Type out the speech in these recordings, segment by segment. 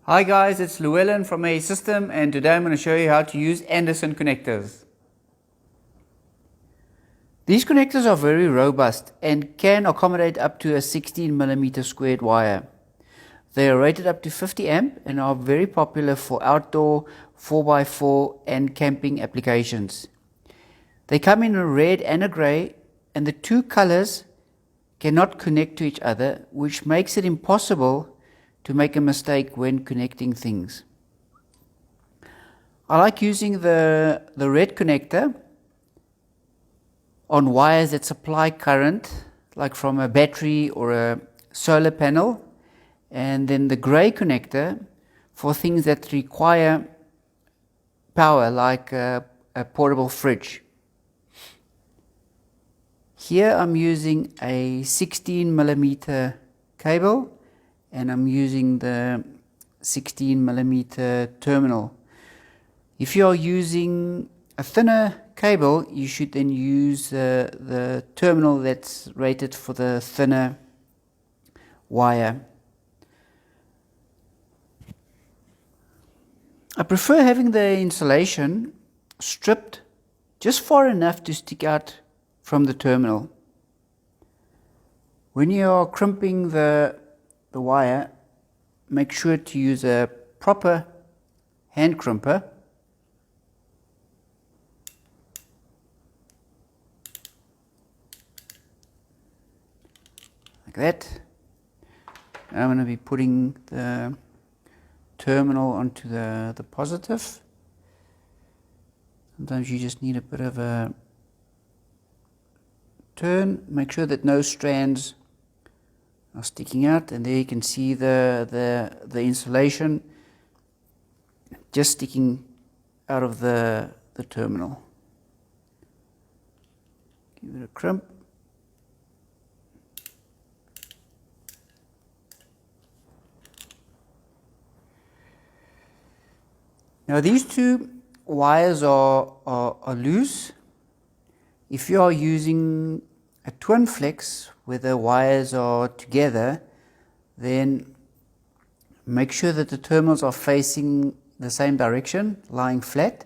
Hi guys, it's Llewellyn from A System, and today I'm going to show you how to use Anderson connectors. These connectors are very robust and can accommodate up to a 16mm squared wire. They are rated up to 50 amp and are very popular for outdoor 4x4 and camping applications. They come in a red and a grey, and the two colors cannot connect to each other, which makes it impossible to make a mistake when connecting things. I like using the red connector on wires that supply current, like from a battery or a solar panel, and then the grey connector for things that require power, like a portable fridge. Here I'm using a 16mm cable, and I'm using the 16mm terminal. If you're using a thinner cable, you should then use the terminal that's rated for the thinner wire. I prefer having the insulation stripped just far enough to stick out from the terminal. When you are crimping the wire, make sure to use a proper hand crimper. Like that. Now I'm going to be putting the terminal onto the positive. Sometimes you just need a bit of a turn. Make sure that no strands are sticking out, and there you can see the insulation just sticking out of the terminal. Give it a crimp. Now these two wires are loose. If you are using a twin flex where the wires are together, then make sure that the terminals are facing the same direction, lying flat.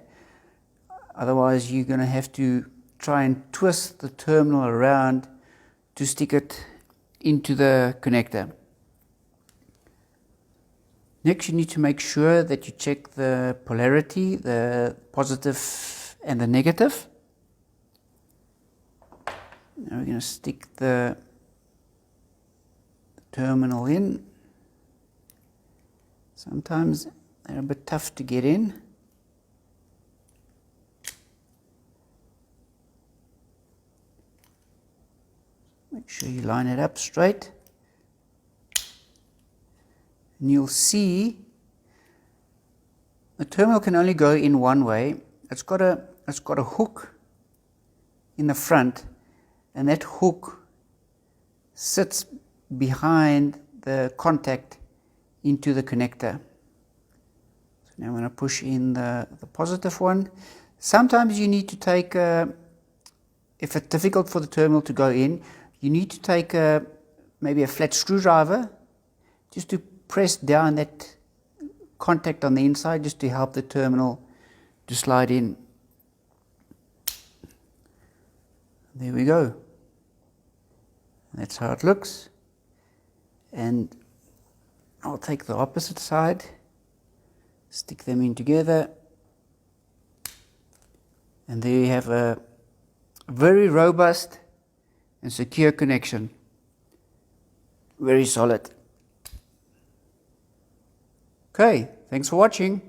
Otherwise you're going to have to try and twist the terminal around to stick it into the connector. Next, you need to make sure that you check the polarity, the positive and the negative. Now we're going to stick the terminal in. Sometimes they're a bit tough to get in. Make sure you line it up straight. And you'll see the terminal can only go in one way. It's got a hook in the front, and that hook sits behind the contact into the connector. So now I'm going to push in the positive one. Sometimes you need to take, if it's difficult for the terminal to go in, you need to take maybe a flat screwdriver just to press down that contact on the inside, just to help the terminal to slide in. There we go. That's how it looks. And I'll take the opposite side, stick them in together, and there you have a very robust and secure connection. Very solid. Okay, thanks for watching.